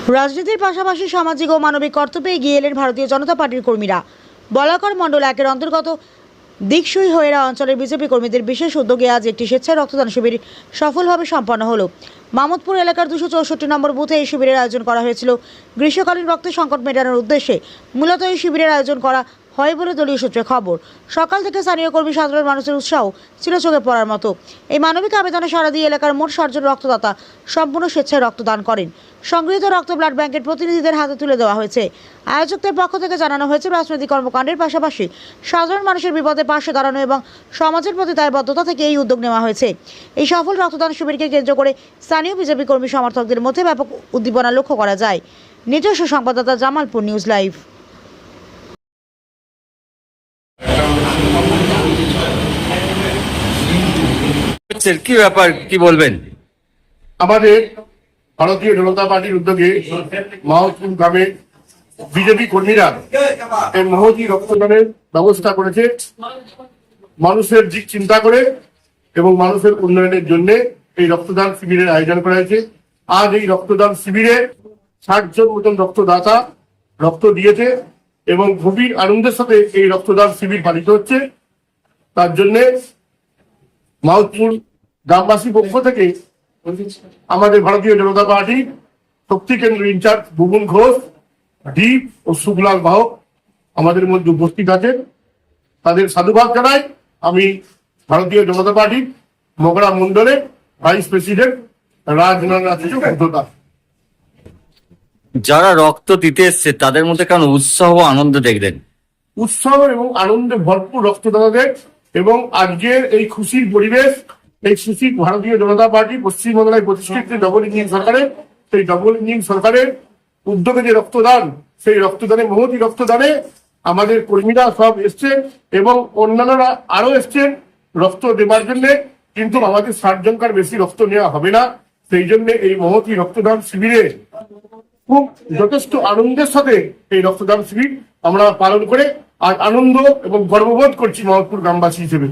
রাজনীতির পাশাপাশি সামাজিক ও মানবিক কর্তব্যে এগিয়ে এলেন ভারতীয় জনতা পার্টির কর্মীরা। বলাকর মণ্ডল 1-এর অন্তর্গত দিকসুই হয়েরা অঞ্চলের বিজেপি কর্মীদের বিশেষ উদ্যোগে আজ একটি স্বেচ্ছায় রক্তদান শিবির সফলভাবে সম্পন্ন হলো। মামুদপুর এলাকার 264 নম্বর বুথে এই শিবিরের আয়োজন করা হয়েছিল। গ্রীষ্মকালীন রক্তের সংকট মেটানোর উদ্দেশ্যে মূলত এই শিবিরের আয়োজন করা হয় বলে দলীয় সূত্রে খবর। সকাল থেকে স্থানীয় কর্মী সাধারণ মানুষের উৎসাহ ছিল চোখে পড়ার মতো। এই মানবিক আবেদনে সাড়া দিয়ে এলাকার মোট 60 জন রক্তদাতা সম্পূর্ণ স্বেচ্ছায় রক্তদান করেন। সংগৃহীত রক্ত ব্লাড ব্যাংকের প্রতিনিধিদের হাতে তুলে দেওয়া হয়েছে। আয়োজকদের পক্ষ থেকে জানানো হয়েছে, রাজনৈতিক কর্মকাণ্ডের পাশাপাশি সাধারণ মানুষের বিপদে পাশে দাঁড়ানো এবং সমাজের প্রতি দায়বদ্ধতা থেকে এই উদ্যোগ নেওয়া হয়েছে। এই সফল রক্তদান শিবিরকে কেন্দ্র করে স্থানীয় বিজেপি কর্মী সমর্থকদের মধ্যে ব্যাপক উদ্দীপনা লক্ষ্য করা যায়। নিজস্ব সংবাদদাতা জামালপুর নিউজ লাইভ। কি ব্যাপার, কি বলবেন? আমাদের ভারতীয় জনতা পার্টির উদ্যোগে মাহতুল গ্রামে বিজেপি কর্মীরা এই মহতি রক্তদানের ব্যবস্থা করেছে। মানুষের দিক চিন্তা করে এবং মানুষের উন্নয়নের জন্য এই রক্তদান শিবিরের আয়োজন করা হয়েছে। আজ এই রক্তদান শিবিরে 60 জন মতন রক্তদাতা রক্ত দিয়েছে এবং গভীর আনন্দের সাথে এই রক্তদান শিবির পালিত হচ্ছে। তার জন্য মাহতুল গ্রামবাসী পক্ষ থেকে আমাদের ভারতীয় জনতা পার্টি শক্তি কেন্দ্র ইনচার্জ বুবুন ঘোষ, দীপ ও সুখলাল বাহক আমাদের মধ্যে উপস্থিত আছেন। তাদের সাধুবাদ জানাই। আমি ভারতীয় জনতা পার্টির মগরা মন্ডলের ভাইস প্রেসিডেন্ট রাজনাথ। যারা রক্ত দিতে এসছে তাদের মধ্যে কেন উৎসাহ আনন্দ দেখলেন? উৎসাহ এবং আনন্দে ভরপুর রক্তদাতাদের এবং আজকের এই খুশির পরিবেশ, এই খুশি ভারতীয় জনতা পার্টি পশ্চিমবাংলায় প্রতিষ্ঠিত ডবল ইঞ্জিন সরকারের, সেই ডবল ইঞ্জিন সরকারের উদ্যোগে যে রক্তদান, সেই রক্তদানে মহতি রক্তদানে আমাদের কর্মীরা সব এসছে এবং অন্যান্যরা আরো এসছেন রক্ত দেওয়ার জন্য। কিন্তু আমাদের 60 জনকার বেশি রক্ত নেওয়া হবে না। সেই জন্য এই মহতি রক্তদান শিবিরে খুব যথেষ্ট আনন্দের সাথে এই রক্তদান শিবির আমরা পালন করে আর আনন্দ এবং গর্ববোধ করছি মাহতুল গ্রামবাসী হিসেবে।